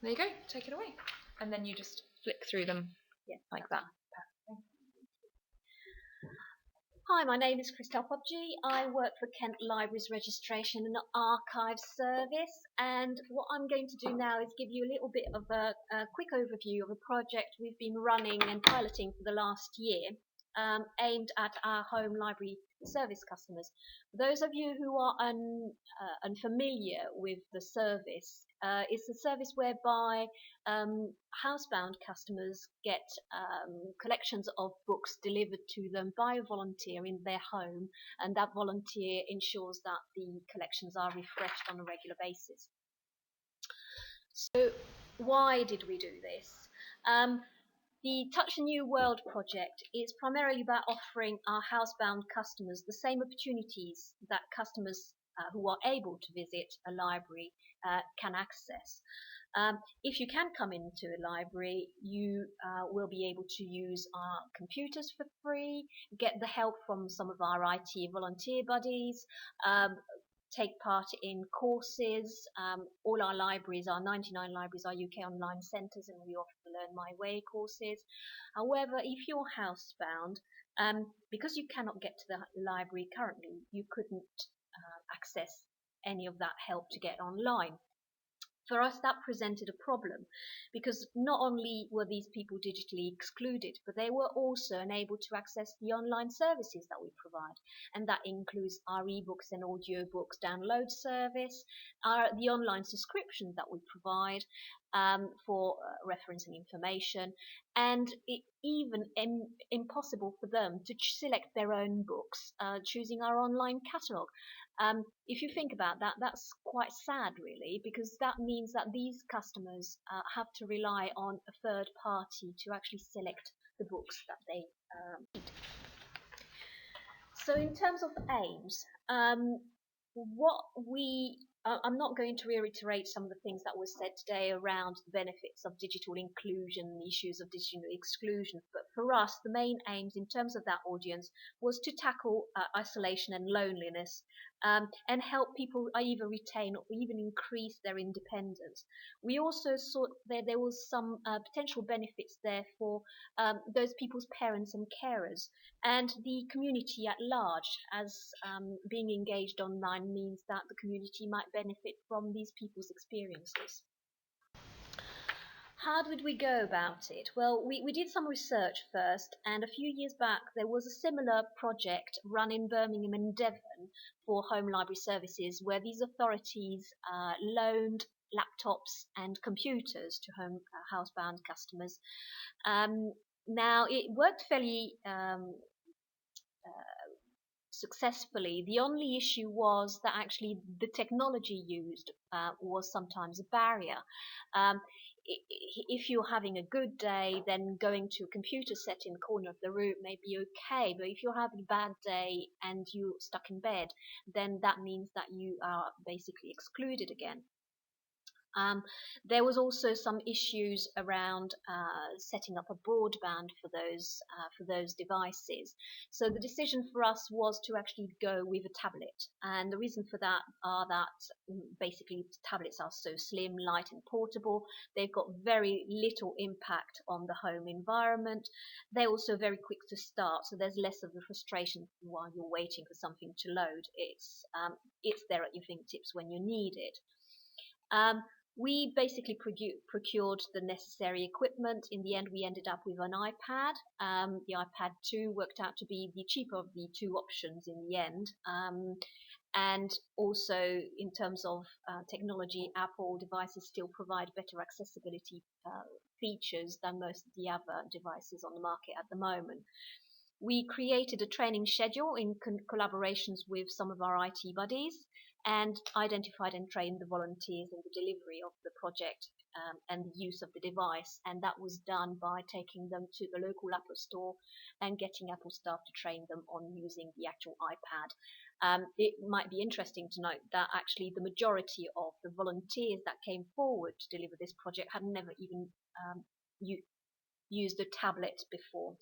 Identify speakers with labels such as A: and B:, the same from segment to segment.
A: There you go, take it away. And then you just flick through them like that.
B: Hi, my name is Christel Pobgee. I work for Kent Libraries Registration and Archives Service, and what I'm going to do now is give you a little bit of a quick overview of a project we've been running and piloting for the last year, aimed at our home library service customers. For those of you who are unfamiliar with the service, it's a service whereby housebound customers get collections of books delivered to them by a volunteer in their home, and that volunteer ensures that the collections are refreshed on a regular basis. So why did we do this? The Touch a New World project is primarily about offering our housebound customers the same opportunities that customers who are able to visit a library can access. If you can come into a library, you will be able to use our computers for free, get the help from some of our IT volunteer buddies, take part in courses. All our libraries, our 99 libraries, are UK online centres, and we offer the Learn My Way courses. However, if you're housebound, because you cannot get to the library currently, you couldn't access any of that help to get online. For us, that presented a problem because not only were these people digitally excluded, but they were also unable to access the online services that we provide. And that includes our ebooks and audiobooks download service, the online subscriptions that we provide for reference and information, and it even impossible for them to select their own books, choosing our online catalogue. If you think about that, that's quite sad, really, because that means that these customers have to rely on a third party to actually select the books that they need. So in terms of aims, I'm not going to reiterate some of the things that were said today around the benefits of digital inclusion, issues of digital exclusion, but for us, the main aims in terms of that audience was to tackle isolation and loneliness, and help people either retain or even increase their independence. We also saw that there was some potential benefits there for those people's parents and carers, and the community at large, as being engaged online means that the community might benefit from these people's experiences. How did we go about it? Well, we did some research first, and a few years back there was a similar project run in Birmingham and Devon for home library services, where these authorities loaned laptops and computers to housebound customers. Now, it worked fairly successfully. The only issue was that actually the technology used was sometimes a barrier. If you're having a good day, then going to a computer set in the corner of the room may be okay, but if you're having a bad day and you're stuck in bed, then that means that you are basically excluded again. There was also some issues around setting up a broadband for those devices. So the decision for us was to actually go with a tablet, and the reason for that are that basically tablets are so slim, light, and portable. They've got very little impact on the home environment. They're also very quick to start, so there's less of the frustration while you're waiting for something to load. It's there at your fingertips when you need it. We basically procured the necessary equipment. In the end, we ended up with an iPad. The iPad 2 worked out to be the cheaper of the two options in the end. And also, in terms of technology, Apple devices still provide better accessibility features than most of the other devices on the market at the moment. We created a training schedule in collaborations with some of our IT buddies, and identified and trained the volunteers in the delivery of the project and the use of the device. And that was done by taking them to the local Apple store and getting Apple staff to train them on using the actual iPad. It might be interesting to note that actually the majority of the volunteers that came forward to deliver this project had never even used a tablet before.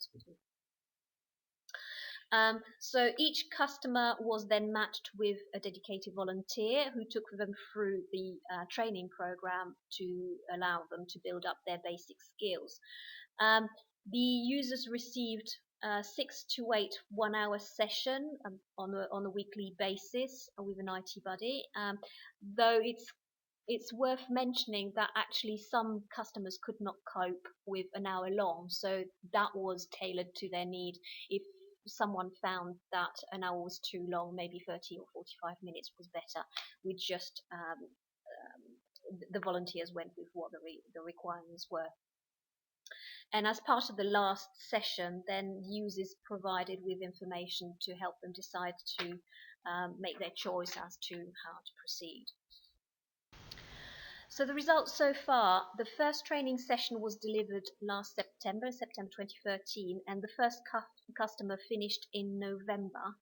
B: So each customer was then matched with a dedicated volunteer who took them through the training program to allow them to build up their basic skills. Um, the users received 6 to 8 1-hour session on a weekly basis with an IT buddy. Though it's worth mentioning that actually some customers could not cope with an hour long, so that was tailored to their need. If someone found that an hour was too long, maybe 30 or 45 minutes was better. We just the volunteers went with what the requirements were. And as part of the last session, then users provided with information to help them decide to make their choice as to how to proceed. So the results so far: the first training session was delivered last September 2013, and the first customer finished in November.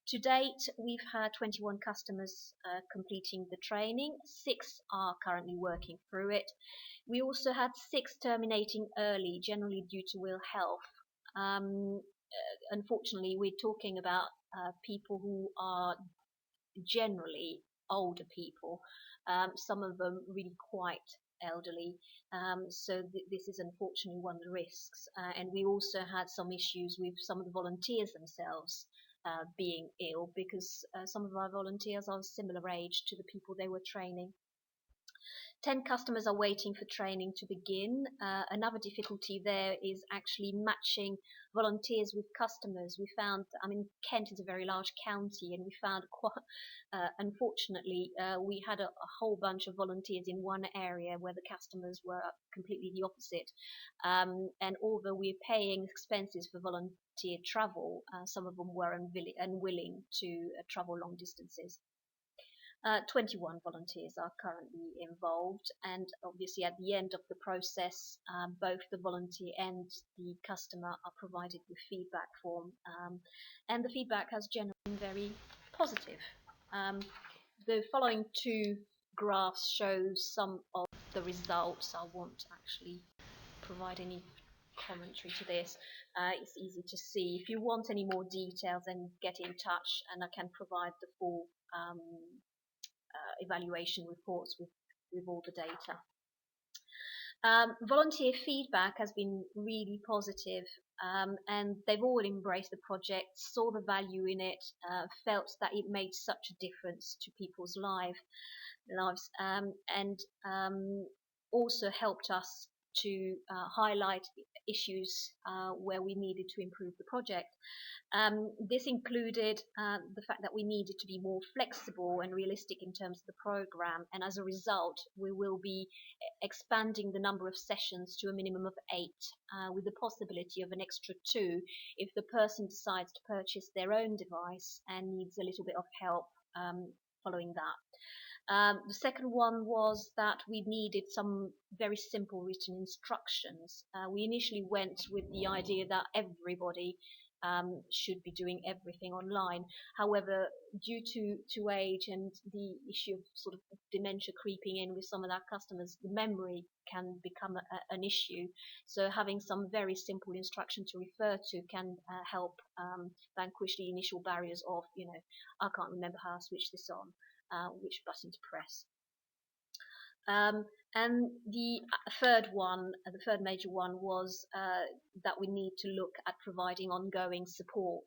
B: To date, we've had 21 customers completing the training. 6 are currently working through it. We also had 6 terminating early, generally due to ill health. Unfortunately, we're talking about people who are generally older people, some of them really quite elderly. So this is unfortunately one of the risks. And we also had some issues with some of the volunteers themselves being ill, because some of our volunteers are similar age to the people they were training. 10 customers are waiting for training to begin. Another difficulty there is actually matching volunteers with customers. We found, Kent is a very large county, and we found unfortunately, we had a whole bunch of volunteers in one area where the customers were completely the opposite. And although we're paying expenses for volunteer travel, some of them were unwilling to travel long distances. 21 volunteers are currently involved, and obviously at the end of the process, both the volunteer and the customer are provided with feedback form, and the feedback has generally been very positive. The following 2 graphs show some of the results. I won't actually provide any commentary to this. It's easy to see. If you want any more details, then get in touch and I can provide the full evaluation reports with all the data. Volunteer feedback has been really positive, and they've all embraced the project, saw the value in it, felt that it made such a difference to people's lives, and also helped us to highlight issues where we needed to improve the project. This included the fact that we needed to be more flexible and realistic in terms of the program, and as a result, we will be expanding the number of sessions to a minimum of 8, with the possibility of an extra 2 if the person decides to purchase their own device and needs a little bit of help following that. The second one was that we needed some very simple written instructions. We initially went with the idea that everybody should be doing everything online. However, due to age and the issue of sort of dementia creeping in with some of our customers, the memory can become an issue. So having some very simple instruction to refer to can help vanquish the initial barriers of, I can't remember how to switch this on, which button to press. And the third major one was that we need to look at providing ongoing support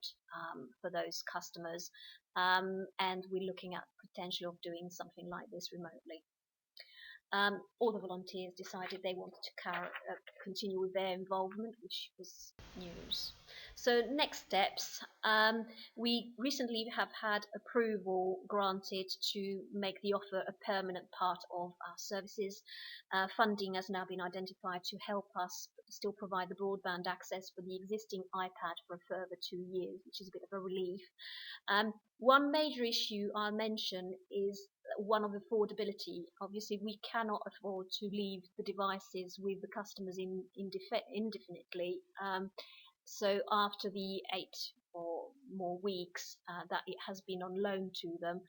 B: for those customers, and we're looking at potential of doing something like this remotely. All the volunteers decided they wanted to continue with their involvement, which was news. So next steps, we recently have had approval granted to make the offer a permanent part of our services. Funding has now been identified to help us still provide the broadband access for the existing iPad for a further 2 years, which is a bit of a relief. One major issue I mention is one of affordability. Obviously, we cannot afford to leave the devices with the customers indefinitely. So after the 8 or more weeks that it has been on loan to them,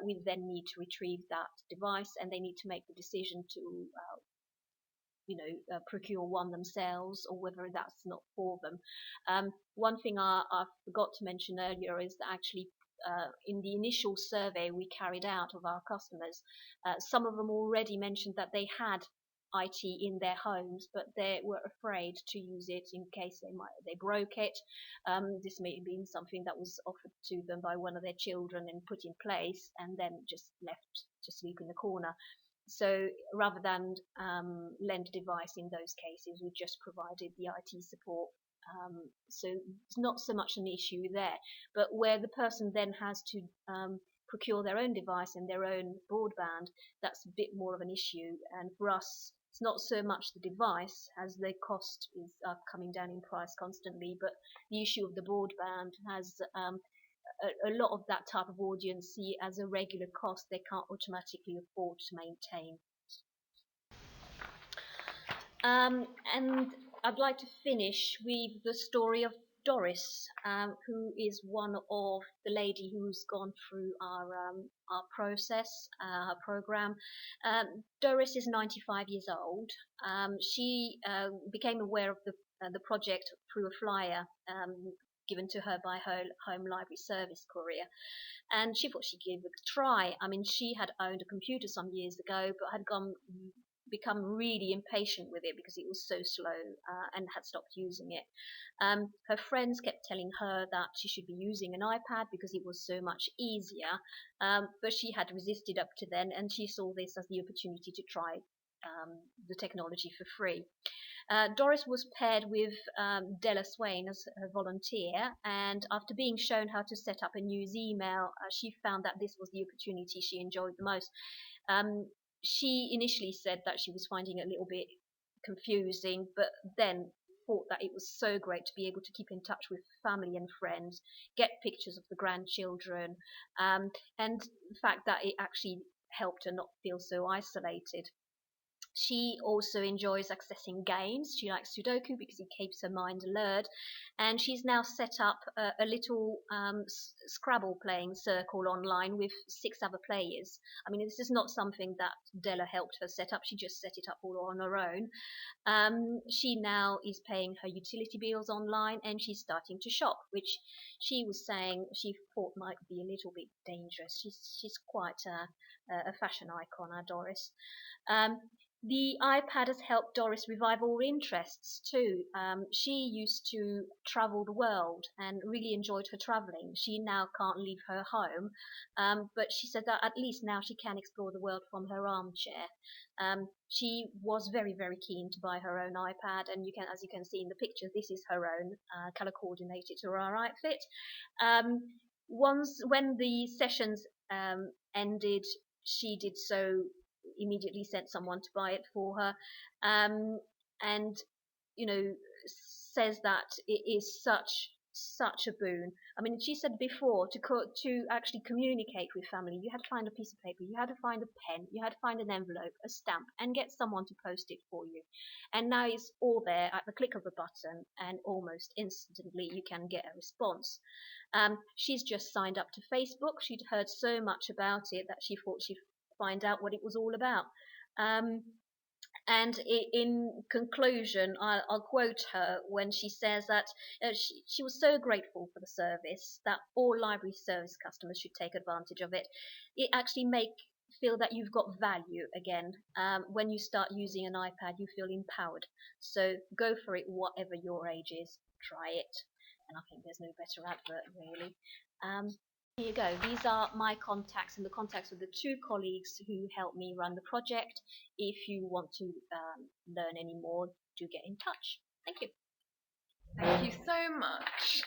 B: we then need to retrieve that device, and they need to make the decision to procure one themselves, or whether that's not for them. One thing I forgot to mention earlier is that actually in the initial survey we carried out of our customers, some of them already mentioned that they had IT in their homes, but they were afraid to use it in case they broke it. This may have been something that was offered to them by one of their children and put in place, and then just left to sleep in the corner. So rather than lend a device in those cases, we just provided the IT support. So it's not so much an issue there, but where the person then has to procure their own device and their own broadband, that's a bit more of an issue. And for us, it's not so much the device, as the cost is coming down in price constantly, but the issue of the broadband has a lot of that type of audience see as a regular cost they can't automatically afford to maintain. And I'd like to finish with the story of Doris, who is one of the lady who's gone through our process, our program. Doris is 95 years old. She became aware of the project through a flyer given to her by her home library service courier, and she thought she'd give it a try. I mean, she had owned a computer some years ago, but had become really impatient with it because it was so slow, and had stopped using it. Her friends kept telling her that she should be using an iPad because it was so much easier, but she had resisted up to then, and she saw this as the opportunity to try the technology for free. Doris was paired with Della Swain as her volunteer, and after being shown how to set up and use email, she found that this was the opportunity she enjoyed the most. She initially said that she was finding it a little bit confusing, but then thought that it was so great to be able to keep in touch with family and friends, get pictures of the grandchildren, and the fact that it actually helped her not feel so isolated. She also enjoys accessing games. She likes Sudoku because it keeps her mind alert. And she's now set up a little Scrabble playing circle online with 6 other players. I mean, this is not something that Della helped her set up. She just set it up all on her own. She now is paying her utility bills online, and she's starting to shop, which she was saying she thought might be a little bit dangerous. She's quite a fashion icon, our Doris. The iPad has helped Doris revive all interests too. She used to travel the world and really enjoyed her traveling. She now can't leave her home, but she said that at least now she can explore the world from her armchair. She was very, very keen to buy her own iPad, and as you can see in the picture, this is her own, color coordinated to her outfit. Once when the sessions ended, she did so immediately sent someone to buy it for her, and says that it is such a boon. I mean, she said before to actually communicate with family, you had to find a piece of paper, you had to find a pen, you had to find an envelope, a stamp, and get someone to post it for you. And now it's all there at the click of a button, and almost instantly you can get a response. She's just signed up to Facebook. She'd heard so much about it that she thought she'd find out what it was all about. And in conclusion, I'll quote her when she says that she was so grateful for the service that all library service customers should take advantage of it. It actually feel that you've got value again. When you start using an iPad, you feel empowered. So go for it, whatever your age is. Try it. And I think there's no better advert, really. Here you go. These are my contacts and the contacts of the 2 colleagues who helped me run the project. If you want to learn any more, do get in touch. Thank you.
A: Thank you so much.